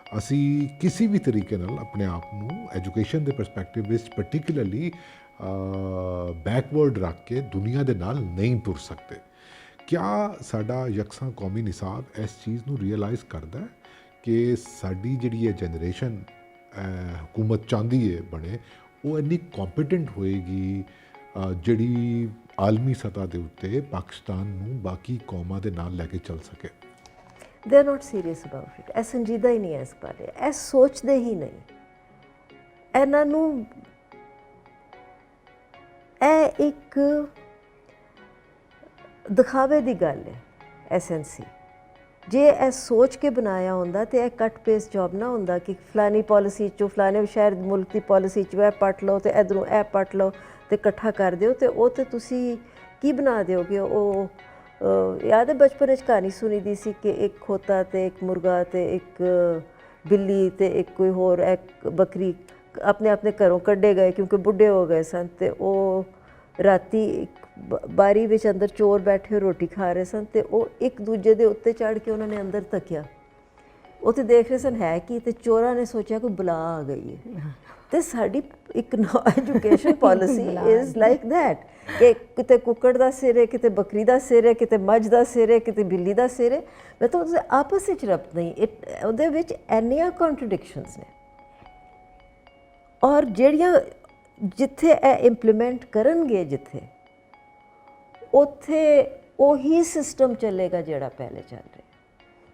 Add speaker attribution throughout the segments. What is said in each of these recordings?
Speaker 1: ਅਸੀਂ ਕਿਸੇ ਵੀ ਤਰੀਕੇ ਨਾਲ ਆਪਣੇ ਆਪ ਨੂੰ ਐਜੂਕੇਸ਼ਨ ਦੇ ਪਰਸਪੈਕਟਿਵ ਵਿੱਚ ਪਾਰਟਿਕੂਲਰਲੀ ਬੈਕਵਰਡ ਰੱਖ ਕੇ ਦੁਨੀਆ ਦੇ ਨਾਲ ਨਹੀਂ ਤੁਰ ਸਕਦੇ। ਕਿਆ ਸਾਡਾ ਯਕਸਾਂ ਕੌਮੀ ਨਿਸਾਬ ਇਸ ਚੀਜ਼ ਨੂੰ ਰੀਅਲਾਈਜ਼ ਕਰਦਾ ਹੈ ਕਿ ਸਾਡੀ ਜਿਹੜੀ ਇਹ ਜਨਰੇਸ਼ਨ ਹਕੂਮਤ ਚਾਹੁੰਦੀ ਹੈ ਬਣੇ, ਉਹ ਇੰਨੀ ਕੰਪੀਟੈਂਟ ਹੋਏਗੀ ਜਿਹੜੀ ਆਲਮੀ ਸਤ੍ਹਾ ਦੇ ਉੱਤੇ ਪਾਕਿਸਤਾਨ ਨੂੰ ਬਾਕੀ ਕੌਮਾਂ ਦੇ ਨਾਲ ਲੈ ਕੇ ਚੱਲ ਸਕੇ?
Speaker 2: They are not serious about it. ਇਹ ਸੰਜੀਦਾ ਹੀ ਨਹੀਂ ਹੈ ਇਸ ਬਾਰੇ, ਇਹ ਸੋਚਦੇ ਹੀ ਨਹੀਂ। ਇਹਨਾਂ ਨੂੰ ਇਹ ਇੱਕ ਦਿਖਾਵੇ ਦੀ ਗੱਲ ਹੈ ਐਸਐਨਸੀ। ਜੇ ਇਹ ਸੋਚ ਕੇ ਬਣਾਇਆ ਹੁੰਦਾ ਤੇ ਇਹ ਕੱਟ ਪੇਸਟ ਜੌਬ ਨਾ ਹੁੰਦਾ ਕਿ ਫਲਾਨੀ ਪਾਲਿਸੀ 'ਚੋਂ ਫਲਾਣੇ ਸ਼ਹਿਰ ਮੁਲਕ ਦੀ ਪਾਲਿਸੀ 'ਚੋਂ ਇਹ ਪੱਟ ਲਓ ਤੇ ਇੱਧਰੋਂ ਇਹ ਪੱਟ ਲਓ ਤੇ ਇਕੱਠਾ ਕਰ ਦਿਓ, ਤੇ ਉਹ ਤੇ ਤੁਸੀਂ ਕੀ ਬਣਾ ਦਿਓਗੇ। ਉਹ ਯਾਦ ਹੈ ਬਚਪਨ ਵਿੱਚ ਕਹਾਣੀ ਸੁਣੀ ਦੀ ਸੀ ਕਿ ਇੱਕ ਖੋਤਾ ਤੇ ਇੱਕ ਮੁਰਗਾ ਤੇ ਇੱਕ ਬਿੱਲੀ ਤੇ ਇੱਕ ਕੋਈ ਹੋਰ ਇੱਕ ਬੱਕਰੀ ਆਪਣੇ ਆਪਣੇ ਘਰੋਂ ਕੱਢੇ ਗਏ ਕਿਉਂਕਿ ਬੁੱਢੇ ਹੋ ਗਏ ਸਨ, ਤੇ ਉਹ ਰਾਤੀ ਇੱਕ ਬਾਰੀ ਵਿੱਚ ਅੰਦਰ ਚੋਰ ਬੈਠੇ ਰੋਟੀ ਖਾ ਰਹੇ ਸਨ, ਤੇ ਉਹ ਇੱਕ ਦੂਜੇ ਦੇ ਉੱਤੇ ਚੜ੍ਹ ਕੇ ਉਹਨਾਂ ਨੇ ਅੰਦਰ ਤੱਕਿਆ। ਉਹ ਤੇ ਦੇਖ ਰਹੇ ਸਨ ਹੈ ਕੀ, ਤੇ ਚੋਰਾਂ ਨੇ ਸੋਚਿਆ ਕੋਈ ਬਲਾ ਆ ਗਈ ਹੈ। ਤੇ ਸਾਡੀ ਇੱਕ education policy is like that ਕਿ ਕਿਤੇ ਕੁੱਕੜ ਦਾ ਸਿਰ ਹੈ, ਕਿਤੇ ਬੱਕਰੀ ਦਾ ਸਿਰ ਹੈ, ਕਿਤੇ ਮੱਝ ਦਾ ਸਿਰ ਹੈ, ਕਿਤੇ ਬਿੱਲੀ ਦਾ ਸਿਰ ਹੈ। ਮੈਂ ਤਾਂ ਉਹਦੇ ਆਪਸ ਵਿੱਚ ਰਬਤ ਨਹੀਂ, ਉਹਦੇ ਵਿੱਚ ਇੰਨੀਆਂ ਕੰਟਰਡਿਕਸ਼ਨਸ ਨੇ। ਔਰ ਜਿਹੜੀਆਂ ਜਿੱਥੇ ਇਹ ਇੰਪਲੀਮੈਂਟ ਕਰਨਗੇ, ਜਿੱਥੇ ਉੱਥੇ ਉਹੀ ਸਿਸਟਮ ਚੱਲੇਗਾ ਜਿਹੜਾ ਪਹਿਲੇ ਚੱਲ ਰਿਹਾ।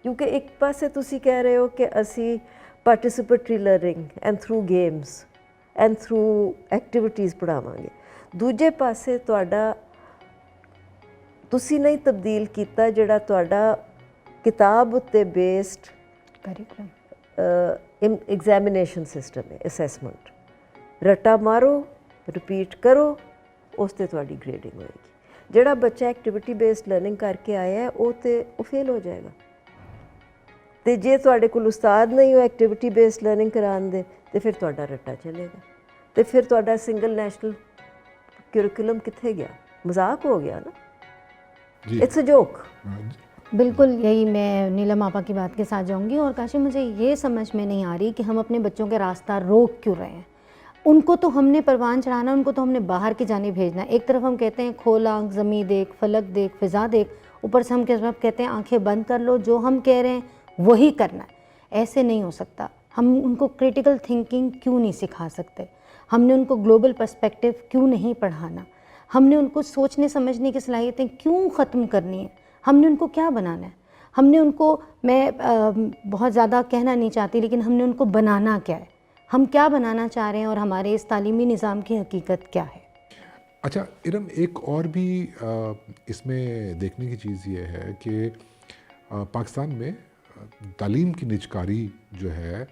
Speaker 2: ਕਿਉਂਕਿ ਇੱਕ ਪਾਸੇ ਤੁਸੀਂ ਕਹਿ ਰਹੇ ਹੋ ਕਿ ਅਸੀਂ participatory learning and through games and through activities ਪੜ੍ਹਾਵਾਂਗੇ, ਦੂਜੇ ਪਾਸੇ ਤੁਹਾਡਾ ਤੁਸੀਂ ਨਹੀਂ ਤਬਦੀਲ ਕੀਤਾ ਜਿਹੜਾ ਤੁਹਾਡਾ ਕਿਤਾਬ ਉੱਤੇ ਬੇਸਡ ਕਰਿਕੂਲਮ ਐਗਜ਼ਾਮੀਨੇਸ਼ਨ ਸਿਸਟਮ ਹੈ, ਅਸੈਸਮੈਂਟ। ਰੱਟਾ ਮਾਰੋ, ਰਿਪੀਟ ਕਰੋ, ਉਸ 'ਤੇ ਤੁਹਾਡੀ ਗ੍ਰੇਡਿੰਗ ਹੋਏਗੀ। ਜਿਹੜਾ ਬੱਚਾ ਐਕਟੀਵਿਟੀ ਬੇਸਡ ਲਰਨਿੰਗ ਕਰਕੇ ਆਇਆ ਹੈ ਉਹ ਫੇਲ ਹੋ ਜਾਏਗਾ। ਤੇ ਜੇ ਤੁਹਾਡੇ ਕੋਲ ਉਸਤਾਦ ਨਹੀਂ ਹੋ ਐਕਟੀਵਿਟੀ ਬੇਸਡ ਲਰਨਿੰਗ ਕਰਾਉਣ ਦੇ, ਤੇ ਫਿਰ ਤੁਹਾਡਾ ਰੱਟਾ ਚੱਲੇਗਾ, ਤੇ ਫਿਰ ਤੁਹਾਡਾ ਸਿੰਗਲ ਨੈਸ਼ਨਲ करिकुलम कितने गया, मजाक हो गया ना, इट्स अ जोक।
Speaker 3: बिल्कुल यही मैं नीलम आपा की बात के साथ जाऊंगी। और काशी मुझे ये समझ में नहीं आ रही कि हम अपने बच्चों के रास्ता रोक क्यों रहे हैं। उनको तो हमने परवान चढ़ाना, उनको तो हमने बाहर की जाने भेजना। एक तरफ हम कहते हैं खोल आँख, ज़मीं देख, फलक देख, फ़िज़ा देख, ऊपर से हम कहते हैं आंखें बंद कर लो, जो हम कह रहे हैं वही करना है। ऐसे नहीं हो सकता। हम उनको क्रिटिकल थिंकिंग क्यों नहीं सिखा सकते? हमने उनको ग्लोबल पर्सपेक्टिव क्यों नहीं पढ़ाना? हमने उनको सोचने समझने की सलाहियतें क्यों ख़त्म करनी है? हमने उनको क्या बनाना है? हमने उनको, मैं बहुत ज़्यादा कहना नहीं चाहती, लेकिन हमने उनको बनाना क्या है? हम क्या बनाना चाह रहे हैं और हमारे इस तालीमी निज़ाम की हकीकत क्या है?
Speaker 1: अच्छा इरम, एक और भी इसमें देखने की चीज़ ये है कि पाकिस्तान में तालीम की निजकारी जो है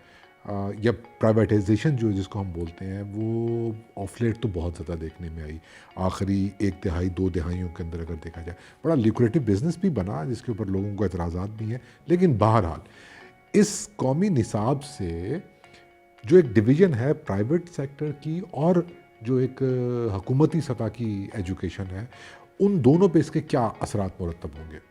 Speaker 1: या प्राइवेटाइजेशन जो जिसको हम बोलते हैं, वो ऑफ लेट तो बहुत ज़्यादा देखने में आई। आखिरी 1 तिहाई 2 तिहाइयों के अंदर अगर देखा जाए, बड़ा ल्यूक्रेटिव बिजनेस भी बना जिसके ऊपर लोगों को एतराज़ात भी हैं। लेकिन बहरहाल इस कौमी निसाब से जो एक डिवीज़न है प्राइवेट सेक्टर की और जो एक हुकूमती सतह की एजुकेशन है, उन दोनों पे इसके क्या असरात मुरतब होंगे?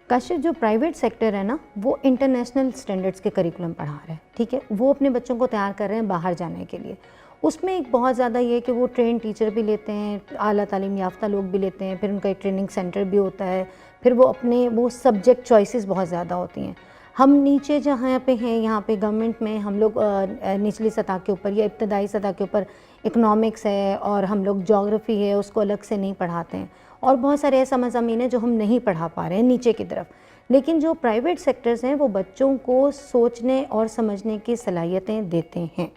Speaker 3: काशिफ, जो प्राइवेट सेक्टर है ना, वो इंटरनेशनल स्टैंडर्ड्स के करिकुलम पढ़ा रहे हैं, ठीक है। वो अपने बच्चों को तैयार कर रहे हैं बाहर जाने के लिए। उसमें एक बहुत ज़्यादा ये कि वो ट्रेन टीचर भी लेते हैं, आला तालीम याफ्ता लोग भी लेते हैं, फिर उनका एक ट्रेनिंग सेंटर भी होता है, फिर वो सब्जेक्ट चॉइसेस बहुत ज़्यादा होती हैं। हम नीचे जहाँ पे हैं, यहाँ पे गवर्नमेंट में हम लोग निचली सतह के ऊपर या इब्तदाई सतह के ऊपर इकनॉमिक्स है और हम लोग जोग्राफ़ी है, उसको अलग से नहीं पढ़ाते हैं। और बहुत सारे ऐसा मज़ामीन है जो हम नहीं पढ़ा पा रहे हैं नीचे की तरफ। लेकिन जो प्राइवेट सेक्टर्स हैं वो बच्चों को सोचने और समझने की सलाहियतें देते हैं।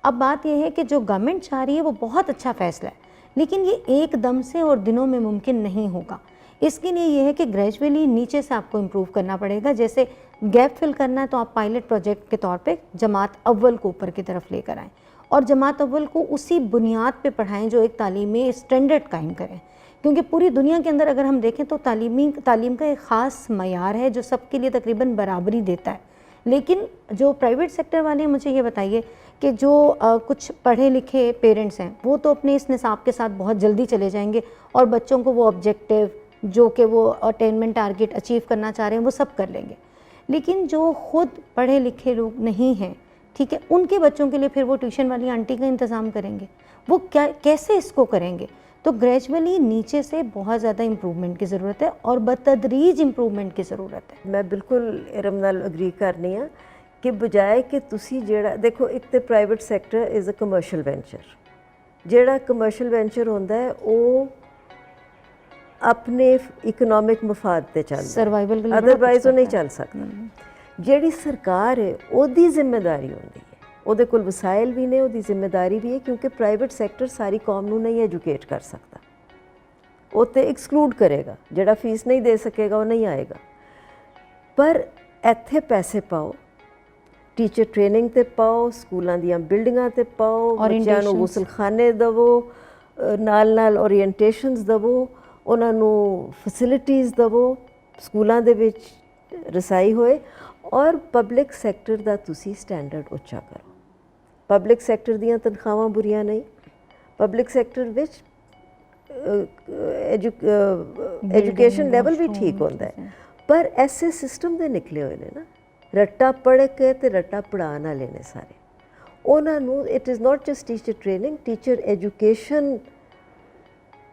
Speaker 3: अब बात यह है कि जो गवर्नमेंट चाह रही है वो बहुत अच्छा फ़ैसला है, लेकिन ये एकदम से और दिनों में मुमकिन नहीं होगा। इसके लिए ये है कि ग्रेजुअली नीचे से आपको इम्प्रूव करना पड़ेगा। जैसे गैप फिल करना है तो आप पायलट प्रोजेक्ट के तौर पे जमात अव्वल को ऊपर की तरफ लेकर आएँ और जमात अव्वल को उसी बुनियाद पे पढ़ाएं जो एक तालीमी स्टैंडर्ड कायम करें। क्योंकि पूरी दुनिया के अंदर अगर हम देखें तो तालीम का एक ख़ास मयार है जो सबके लिए तकरीबन बराबरी देता है। लेकिन जो प्राइवेट सेक्टर वाले हैं, मुझे ये बताइए कि जो कुछ पढ़े लिखे पेरेंट्स हैं वो तो अपने इस निसाब के साथ बहुत जल्दी चले जाएंगे और बच्चों को वो ऑब्जेक्टिव जो कि वो अटेनमेंट टारगेट अचीव करना चाह रहे हैं वो सब कर लेंगे। लेकिन जो खुद पढ़े लिखे लोग नहीं हैं, ठीक है, उनके बच्चों के लिए फिर वो ट्यूशन वाली आंटी का इंतज़ाम करेंगे, वो क्या कैसे इसको करेंगे? तो ग्रेजुअली नीचे से बहुत ज़्यादा इंप्रूवमेंट की ज़रूरत है और बतदरीज इंप्रूवमेंट की ज़रूरत है।
Speaker 2: मैं बिल्कुल इरम नाल अग्री करनी हाँ कि बजाए कि तुसी जेड़ा देखो, एक तो private sector is a commercial venture, जेड़ा कमर्शियल वेंचर होंदा है वो अपने इकनॉमिक मफाद ते चलदा,
Speaker 3: सर्वाइवल के लिए बड़ा
Speaker 2: अदरवाइज
Speaker 3: कुछ
Speaker 2: वो नहीं
Speaker 3: करता
Speaker 2: चल सकता। जेड़ी सरकार है ओदी जिम्मेदारी होंदी है, ਉਹਦੇ ਕੋਲ ਵਸਾਇਲ ਵੀ ਨੇ, ਉਹਦੀ ਜ਼ਿੰਮੇਵਾਰੀ ਵੀ ਹੈ, ਕਿਉਂਕਿ ਪ੍ਰਾਈਵੇਟ ਸੈਕਟਰ ਸਾਰੀ ਕੌਮ ਨੂੰ ਨਹੀਂ ਐਜੂਕੇਟ ਕਰ ਸਕਦਾ, ਉਹ ਤੇ ਐਕਸਕਲੂਡ ਕਰੇਗਾ, ਜਿਹੜਾ ਫੀਸ ਨਹੀਂ ਦੇ ਸਕੇਗਾ ਉਹ ਨਹੀਂ ਆਏਗਾ। ਪਰ ਇੱਥੇ ਪੈਸੇ ਪਾਓ, ਟੀਚਰ ਟ੍ਰੇਨਿੰਗ ਤੇ ਪਾਓ, ਸਕੂਲਾਂ ਦੀਆਂ ਬਿਲਡਿੰਗਾਂ ਤੇ ਪਾਓ, ਬੱਚਿਆਂ ਨੂੰ ਗੁਸਲਖਾਨੇ ਦੇਵੋ, ਨਾਲ ਨਾਲ ਓਰੀਐਂਟੇਸ਼ਨਸ ਦੇਵੋ, ਉਹਨਾਂ ਨੂੰ ਫੈਸਿਲਿਟੀਜ਼ ਦੇਵੋ, ਸਕੂਲਾਂ ਦੇ ਵਿੱਚ ਰਸਾਈ ਹੋਏ, ਔਰ ਪਬਲਿਕ ਸੈਕਟਰ ਦਾ ਤੁਸੀਂ ਸਟੈਂਡਰਡ ਉੱਚਾ ਕਰੋ। ਪਬਲਿਕ ਸੈਕਟਰ ਦੀਆਂ ਤਨਖਾਹਾਂ ਬੁਰੀਆਂ ਨਹੀਂ, ਪਬਲਿਕ ਸੈਕਟਰ ਵਿੱਚ ਐਜੂਕੇਸ਼ਨ ਲੈਵਲ ਵੀ ਠੀਕ ਹੁੰਦਾ ਹੈ, ਪਰ ਐਸੇ ਸਿਸਟਮ ਦੇ ਨਿਕਲੇ ਹੋਏ ਨੇ ਨਾ, ਰੱਟਾ ਪੜ੍ਹ ਕੇ ਤੇ ਰੱਟਾ ਪੜ੍ਹਾਉਣ ਵਾਲੇ ਨੇ ਸਾਰੇ। ਉਹਨਾਂ ਨੂੰ it is not just teacher training, teacher education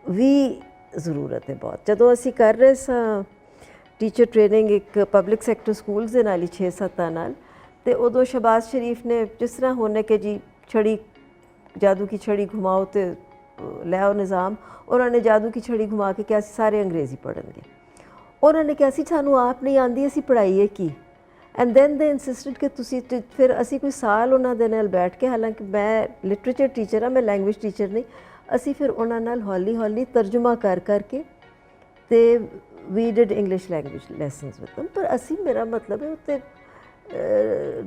Speaker 2: ਵੀ ਜ਼ਰੂਰਤ ਹੈ ਬਹੁਤ। ਜਦੋਂ ਅਸੀਂ ਕਰ ਰਹੇ ਸਾਂ ਟੀਚਰ ਟ੍ਰੇਨਿੰਗ ਇੱਕ ਪਬਲਿਕ ਸੈਕਟਰ ਸਕੂਲਸ ਦੇ ਨਾਲ ਹੀ 6-7 ਨਾਲ, ਤੇ ਉਦੋਂ ਸ਼ਹਬਾਜ਼ ਸ਼ਰੀਫ ਨੇ ਜਿਸ ਤਰ੍ਹਾਂ ਹੋਣੇ ਕਿ ਜੀ ਛੜੀ ਜਾਦੂ ਕੀ ਛੜੀ ਘੁਮਾਓ ਤੇ ਲੈ ਆਓ ਨਿਜ਼ਾਮ, ਉਹਨਾਂ ਨੇ ਜਾਦੂ ਕੀ ਛੜੀ ਘੁਮਾ ਕੇ ਕਿਹਾ ਸੀ ਸਾਰੇ ਅੰਗਰੇਜ਼ੀ ਪੜ੍ਹਨਗੇ। ਉਹਨਾਂ ਨੇ ਕਿਹਾ ਸੀ ਸਾਨੂੰ ਆਪ ਨਹੀਂ ਆਉਂਦੀ, ਅਸੀਂ ਪੜ੍ਹਾਈਏ ਕੀ? ਐਂਡ ਦੈਨ ਦੇ ਇਨਸਿਸਟਡ ਕਿ ਤੁਸੀਂ ਫਿਰ ਅਸੀਂ ਕੋਈ ਸਾਲ ਉਹਨਾਂ ਦੇ ਨਾਲ ਬੈਠ ਕੇ, ਹਾਲਾਂਕਿ ਮੈਂ ਲਿਟਰੇਚਰ ਟੀਚਰ ਹਾਂ, ਮੈਂ ਲੈਂਗੁਏਜ ਟੀਚਰ ਨਹੀਂ, ਅਸੀਂ ਫਿਰ ਉਹਨਾਂ ਨਾਲ ਹੌਲੀ ਹੌਲੀ ਤਰਜਮਾ ਕਰ ਕਰਕੇ ਤੇ we did English language lessons with them। ਪਰ ਅਸੀਂ, ਮੇਰਾ ਮਤਲਬ ਹੈ ਉੱਤੇ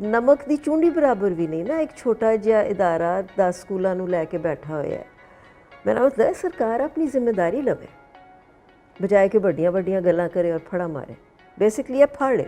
Speaker 2: ਨਮਕ ਦੀ ਚੂੰਡੀ ਬਰਾਬਰ ਵੀ ਨਹੀਂ ਨਾ, ਇੱਕ ਛੋਟਾ ਜਿਹਾ ਇਦਾਰਾ 10 ਸਕੂਲਾਂ ਨੂੰ ਲੈ ਕੇ ਬੈਠਾ ਹੋਇਆ ਹੈ। ਮੇਰਾ ਮਤਲਬ ਹੈ ਸਰਕਾਰ ਆਪਣੀ ਜ਼ਿੰਮੇਵਾਰੀ ਲਵੇ, ਬਜਾਏ ਕਿ ਵੱਡੀਆਂ ਵੱਡੀਆਂ ਗੱਲਾਂ ਕਰੇ ਔਰ ਫੜਾ ਮਾਰੇ। ਬੇਸਿਕਲੀ ਇਹ ਫੜ ਹੈ।